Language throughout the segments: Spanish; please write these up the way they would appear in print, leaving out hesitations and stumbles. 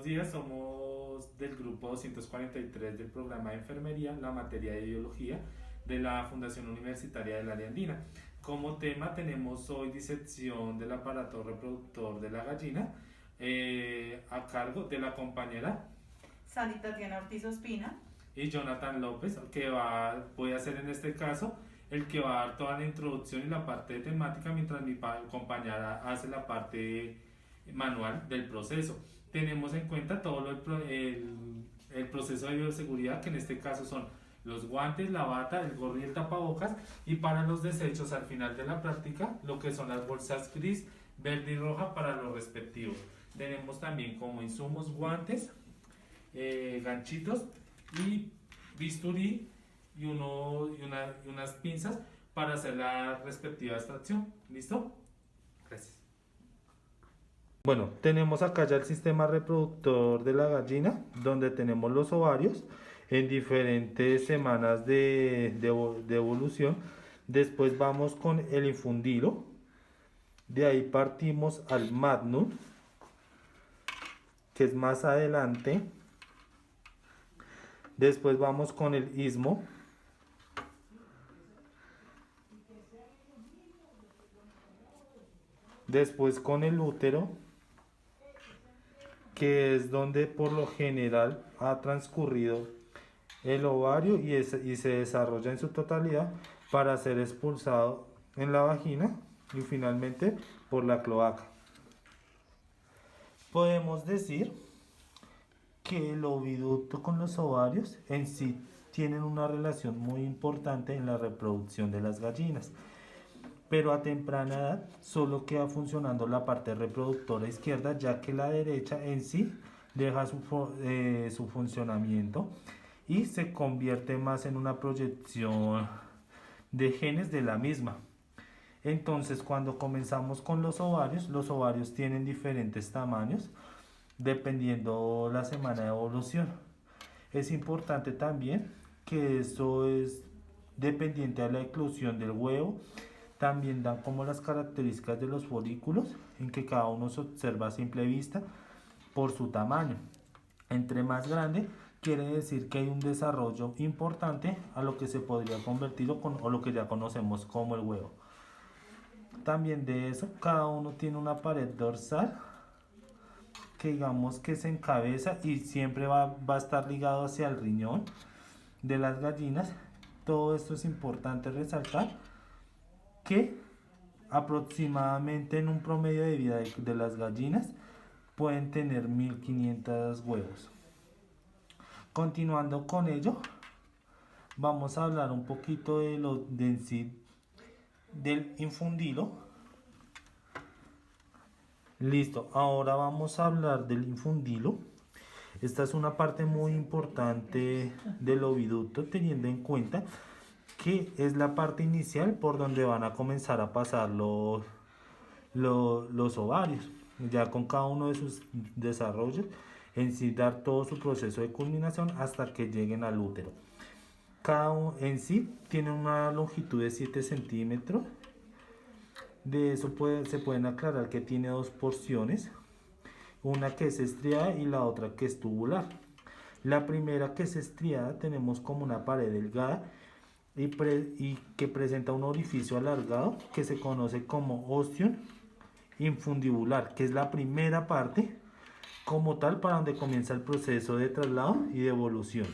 Buenos días, somos del grupo 243 del programa de enfermería, la materia de biología de la Fundación Universitaria del Área Andina. Como tema tenemos hoy disección del aparato reproductor de la gallina a cargo de la compañera Sandy Tatiana Ortiz Ospina. y Jonathan López, voy a ser en este caso el que va a dar toda la introducción y la parte de temática mientras mi compañera hace la parte manual del proceso. Tenemos en cuenta todo el proceso de bioseguridad, que en este caso son los guantes, la bata, el gorro y el tapabocas, y para los desechos al final de la práctica, lo que son las bolsas gris, verde y roja para los respectivos. Tenemos también como insumos guantes, ganchitos y bisturí y unas pinzas para hacer la respectiva extracción. ¿Listo? Gracias. Bueno, tenemos acá ya el sistema reproductor de la gallina, donde tenemos los ovarios en diferentes semanas de evolución. Después vamos con el infundilo. De ahí partimos al magnum, que es más adelante. Después vamos con el istmo. Después con el útero, que es donde por lo general ha transcurrido el ovario y se desarrolla en su totalidad para ser expulsado en la vagina y finalmente por la cloaca. Podemos decir que el oviducto con los ovarios en sí tienen una relación muy importante en la reproducción de las gallinas, pero a temprana edad solo queda funcionando la parte reproductora izquierda, ya que la derecha en sí deja su funcionamiento y se convierte más en una proyección de genes de la misma. Entonces, cuando comenzamos con los ovarios tienen diferentes tamaños dependiendo la semana de evolución. Es importante también que esto es dependiente de la eclosión del huevo. También dan como las características de los folículos, en que cada uno se observa a simple vista por su tamaño. Entre más grande, quiere decir que hay un desarrollo importante a lo que se podría convertir o lo que ya conocemos como el huevo. También de eso, cada uno tiene una pared dorsal que digamos que se encabeza y siempre va a estar ligado hacia el riñón de las gallinas. Todo esto es importante resaltar, que aproximadamente en un promedio de vida de las gallinas pueden tener 1500 huevos. Continuando con ello, vamos a hablar un poquito de en sí del infundilo. Listo, ahora vamos a hablar del infundilo. Esta es una parte muy importante del oviducto, teniendo en cuenta que es la parte inicial por donde van a comenzar a pasar los ovarios, ya con cada uno de sus desarrollos, en sí dar todo su proceso de culminación hasta que lleguen al útero. Cada uno en sí tiene una longitud de 7 centímetros. De eso se pueden aclarar que tiene dos porciones, una que es estriada y la otra que es tubular. La primera, que es estriada, tenemos como una pared delgada y que presenta un orificio alargado que se conoce como ostium infundibular, que es la primera parte como tal para donde comienza el proceso de traslado y de evolución.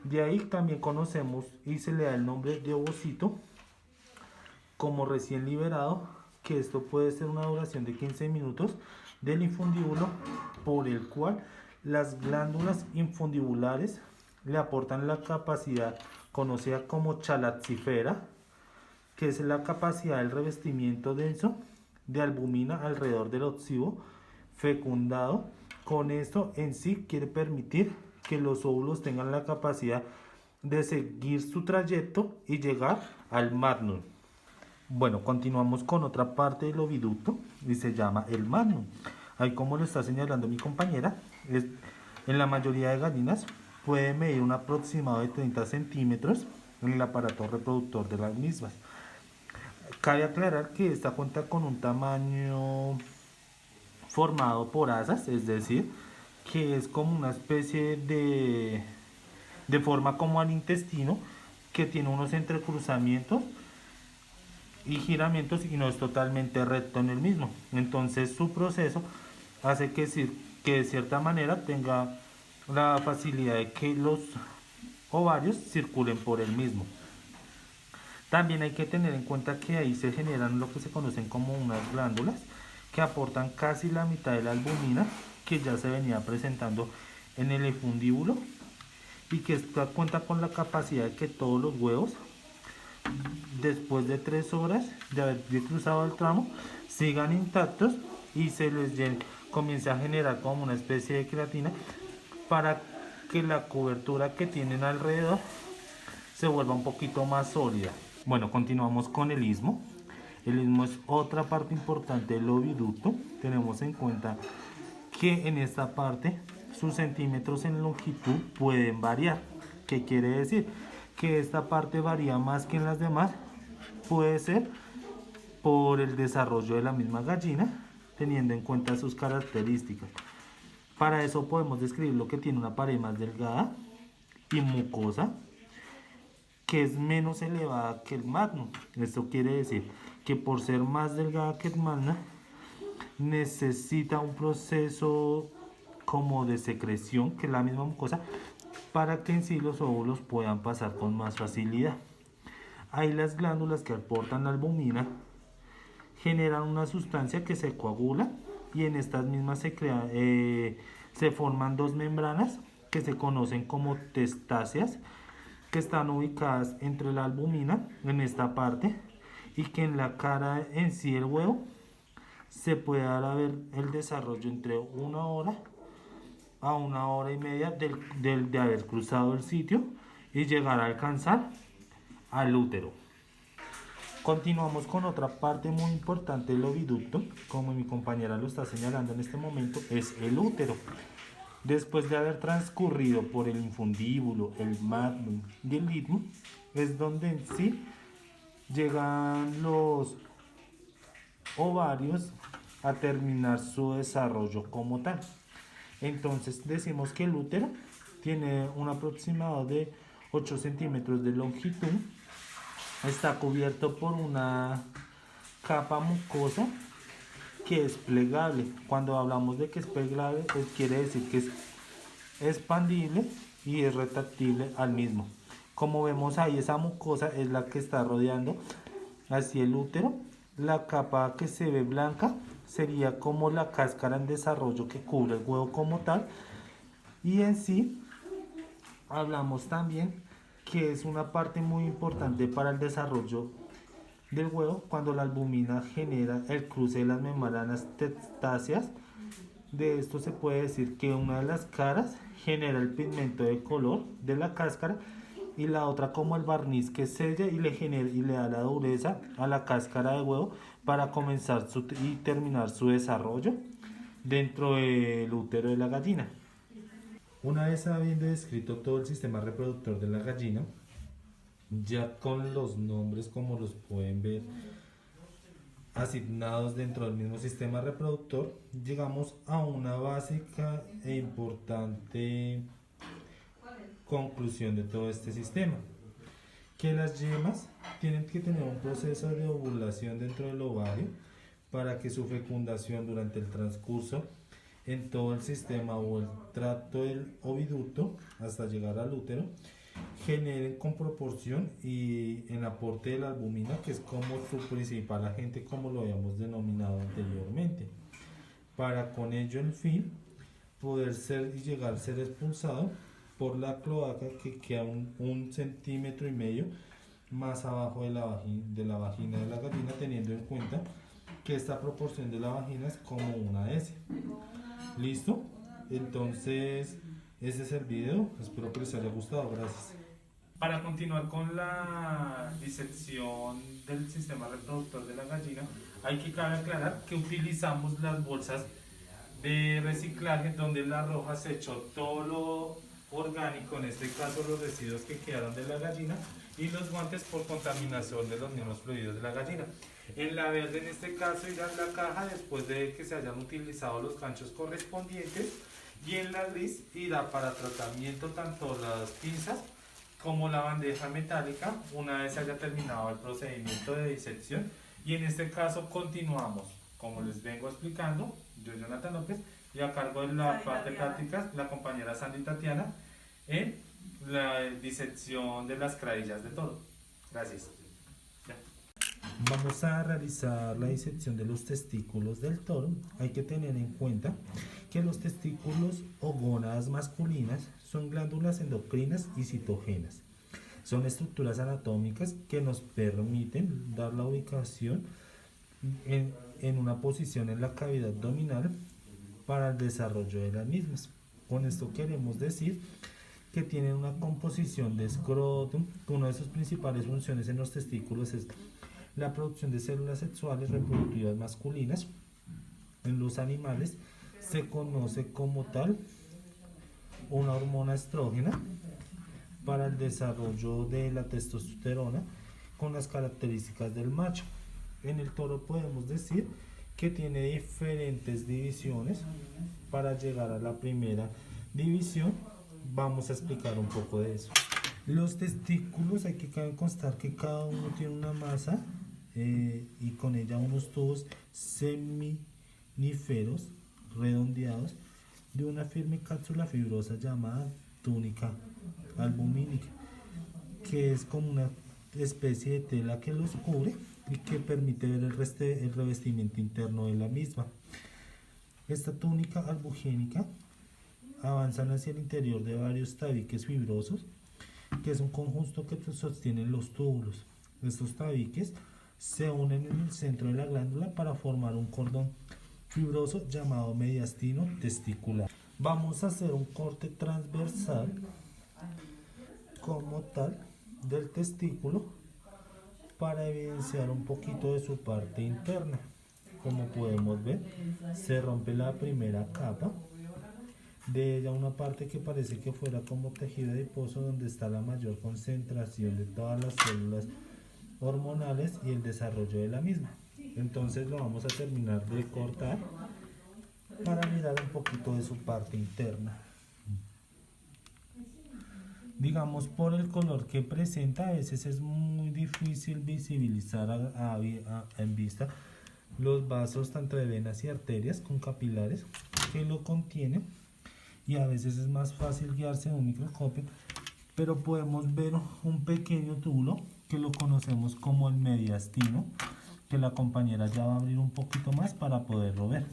De ahí también conocemos y se le da el nombre de ovocito como recién liberado, que esto puede ser una duración de 15 minutos del infundíbulo, por el cual las glándulas infundibulares le aportan la capacidad conocida como chalaxifera, que es la capacidad del revestimiento denso de albumina alrededor del óxido fecundado. Con esto en sí quiere permitir que los óvulos tengan la capacidad de seguir su trayecto y llegar al magnum. Bueno, continuamos con otra parte del oviducto y se llama el magnum. Ahí, como lo está señalando mi compañera, en la mayoría de gallinas puede medir un aproximado de 30 centímetros en el aparato reproductor de las mismas. Cabe aclarar que esta cuenta con un tamaño formado por asas, es decir, que es como una especie de forma como al intestino, que tiene unos entrecruzamientos y giramientos y no es totalmente recto en el mismo. Entonces su proceso hace que de cierta manera tenga la facilidad de que los ovarios circulen por el mismo. También hay que tener en cuenta que ahí se generan lo que se conocen como unas glándulas que aportan casi la mitad de la albumina que ya se venía presentando en el infundíbulo y que esta cuenta con la capacidad de que todos los huevos, después de 3 horas de haber cruzado el tramo, sigan intactos y comience a generar como una especie de queratina para que la cobertura que tienen alrededor se vuelva un poquito más sólida. Bueno, continuamos con el istmo. El istmo es otra parte importante del oviducto. Tenemos en cuenta que en esta parte sus centímetros en longitud pueden variar. ¿Qué quiere decir? Que esta parte varía más que en las demás. Puede ser por el desarrollo de la misma gallina, teniendo en cuenta sus características. Para eso podemos describir lo que tiene una pared más delgada y mucosa, que es menos elevada que el magno. Esto quiere decir que por ser más delgada que el magno, necesita un proceso como de secreción, que es la misma mucosa, para que en sí los óvulos puedan pasar con más facilidad. Ahí las glándulas que aportan la albumina generan una sustancia que se coagula y en estas mismas se forman dos membranas que se conocen como testáceas, que están ubicadas entre la albumina en esta parte y que en la cara en sí del huevo se puede dar a ver el desarrollo entre 1 hora a 1 hora y media de haber cruzado el sitio y llegar a alcanzar al útero. Continuamos con otra parte muy importante del oviducto, como mi compañera lo está señalando en este momento, es el útero. Después de haber transcurrido por el infundíbulo, el magnum y el istmo, es donde en sí llegan los ovarios a terminar su desarrollo como tal. Entonces decimos que el útero tiene un aproximado de 8 centímetros de longitud, está cubierto por una capa mucosa que es plegable. Cuando hablamos de que es plegable, pues quiere decir que es expandible y es retractible al mismo. Como vemos ahí, esa mucosa es la que está rodeando hacia el útero. La capa que se ve blanca sería como la cáscara en desarrollo que cubre el huevo como tal. Y en sí, hablamos también que es una parte muy importante para el desarrollo del huevo cuando la albumina genera el cruce de las membranas testáceas. De esto se puede decir que una de las caras genera el pigmento de color de la cáscara y la otra como el barniz que sella y le da la dureza a la cáscara de huevo para comenzar y terminar su desarrollo dentro del útero de la gallina. Una vez habiendo descrito todo el sistema reproductor de la gallina, ya con los nombres como los pueden ver asignados dentro del mismo sistema reproductor, llegamos a una básica e importante conclusión de todo este sistema, que las yemas tienen que tener un proceso de ovulación dentro del ovario para que su fecundación durante el transcurso en todo el sistema o el tracto del oviducto hasta llegar al útero generen con proporción y en aporte de la albumina, que es como su principal agente, como lo habíamos denominado anteriormente, para con ello el fin poder ser y llegar a ser expulsado por la cloaca que queda 1,5 centímetros más abajo de la vagina de la gallina, teniendo en cuenta que esta proporción de la vagina es como una S. ¿Listo? Entonces ese es el video, espero que les haya gustado, gracias. Para continuar con la disección del sistema reproductor de la gallina, hay que aclarar que utilizamos las bolsas de reciclaje donde la roja se echó todo lo orgánico, en este caso los residuos que quedaron de la gallina, y los guantes por contaminación de los mismos fluidos de la gallina. En la verde, en este caso, irá la caja después de que se hayan utilizado los ganchos correspondientes Y en la gris irá para tratamiento tanto las pinzas como la bandeja metálica una vez haya terminado el procedimiento de disección. Y en este caso continuamos, como les vengo explicando, yo Jonathan López, y a cargo de la Sandy parte Tatiana. práctica la compañera Sandy Tatiana en la disección de las cradillas de toro. Gracias. Ya. Vamos a realizar la disección de los testículos del toro. Hay que tener en cuenta que los testículos o gónadas masculinas son glándulas endocrinas y citogéneas. Son estructuras anatómicas que nos permiten dar la ubicación en una posición en la cavidad abdominal para el desarrollo de las mismas. Con esto queremos decir que tienen una composición de escroto. Una de sus principales funciones en los testículos es la producción de células sexuales reproductivas masculinas. En los animales se conoce como tal una hormona estrógena para el desarrollo de la testosterona con las características del macho. En el toro podemos decir que tiene diferentes divisiones. Para llegar a la primera división vamos a explicar un poco de eso. Los testículos hay que constar que cada uno tiene una masa y con ella unos tubos seminíferos redondeados de una firme cápsula fibrosa llamada túnica albumínica, que es como una especie de tela que los cubre y que permite ver el revestimiento interno de la misma. Esta túnica albugénica avanzan hacia el interior de varios tabiques fibrosos, que es un conjunto que sostienen los túbulos. Estos tabiques se unen en el centro de la glándula para formar un cordón fibroso llamado mediastino testicular. Vamos a hacer un corte transversal como tal del testículo para evidenciar un poquito de su parte interna. Como podemos ver, se rompe la primera capa de ella, una parte que parece que fuera como tejido adiposo, donde está la mayor concentración de todas las células hormonales y el desarrollo de la misma. Entonces lo vamos a terminar de cortar para mirar un poquito de su parte interna. Digamos, por el color que presenta, a veces es muy difícil visibilizar en vista los vasos tanto de venas y arterias con capilares que lo contienen, y a veces es más fácil guiarse en un microscopio, pero podemos ver un pequeño túbulo que lo conocemos como el mediastino, que la compañera ya va a abrir un poquito más para poderlo ver.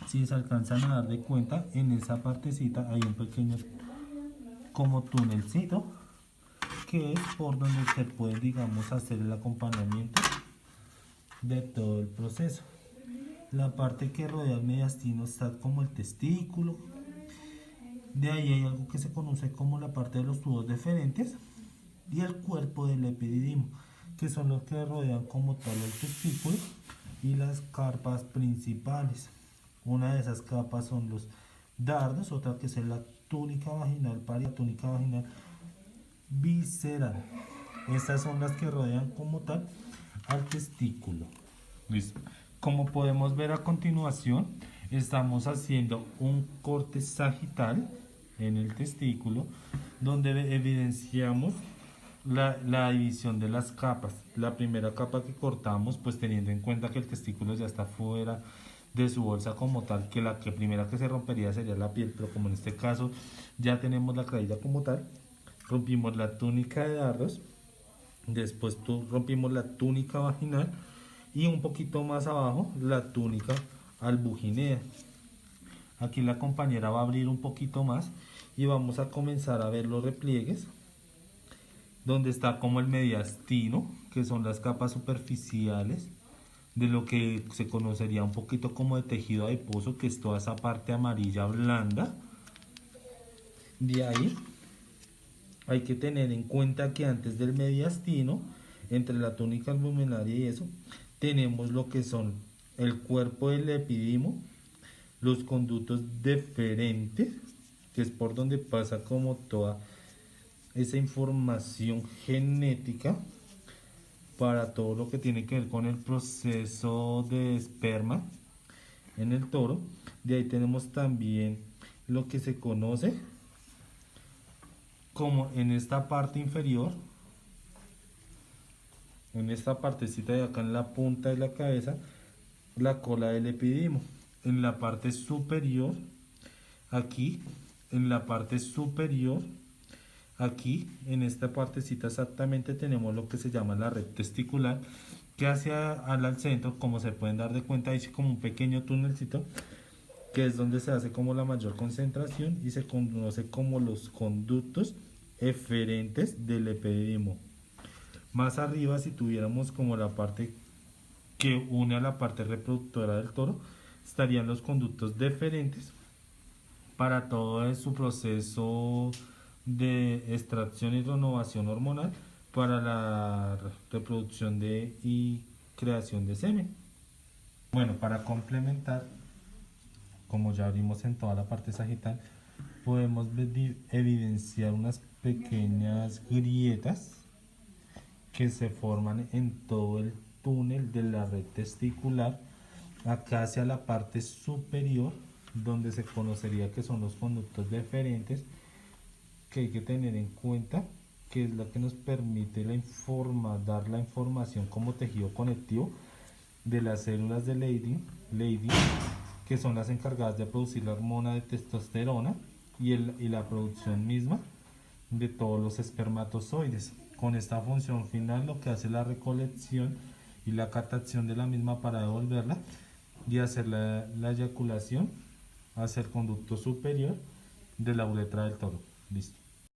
Si se alcanzan a dar de cuenta, en esa partecita hay un pequeño como túnelcito, que es por donde se puede, digamos, hacer el acompañamiento de todo el proceso. La parte que rodea el mediastino está como el testículo. De ahí hay algo que se conoce como la parte de los tubos deferentes y el cuerpo del epididimo, que son los que rodean como tal el testículo y las carpas principales. Una de esas capas son los dardos, otra que es la túnica vaginal paria, túnica vaginal visceral. Estas son las que rodean como tal al testículo. Listo. Como podemos ver a continuación, estamos haciendo un corte sagital en el testículo, donde evidenciamos la división de las capas. La primera capa que cortamos, pues teniendo en cuenta que el testículo ya está fuera de su bolsa como tal, que la primera que se rompería sería la piel, pero como en este caso ya tenemos la cradilla como tal, rompimos la túnica de dardos, después rompimos la túnica vaginal y un poquito más abajo la túnica albuginea. Aquí la compañera va a abrir un poquito más y vamos a comenzar a ver los repliegues, donde está como el mediastino, que son las capas superficiales de lo que se conocería un poquito como de tejido adiposo, que es toda esa parte amarilla blanda. De ahí hay que tener en cuenta que antes del mediastino, entre la túnica albuminaria y eso, tenemos lo que son el cuerpo del epidimo, los conductos deferentes, que es por donde pasa como toda esa información genética para todo lo que tiene que ver con el proceso de esperma, en el toro. De ahí tenemos también lo que se conoce como en esta parte inferior, en esta partecita de acá en la punta de la cabeza, la cola del epidimo. En la parte superior, aquí, en la parte superior, aquí, en esta partecita exactamente tenemos lo que se llama la red testicular, que hacia al centro, como se pueden dar de cuenta, dice como un pequeño túnelcito, que es donde se hace como la mayor concentración y se conoce como los conductos eferentes del epidimo. Más arriba, si tuviéramos como la parte que une a la parte reproductora del toro, estarían los conductos deferentes para todo su proceso de extracción y renovación hormonal para la reproducción y creación de semen. Bueno, para complementar, como ya vimos en toda la parte sagital, podemos evidenciar unas pequeñas grietas que se forman en todo el túnel de la red testicular, acá hacia la parte superior, donde se conocería que son los conductos deferentes, que hay que tener en cuenta que es lo que nos permite dar la información como tejido conectivo de las células de Leydig, que son las encargadas de producir la hormona de testosterona y la producción misma de todos los espermatozoides. Con esta función final lo que hace la recolección y la captación de la misma para devolverla y hacer la eyaculación hacia el conducto superior de la uretra del toro. Listo.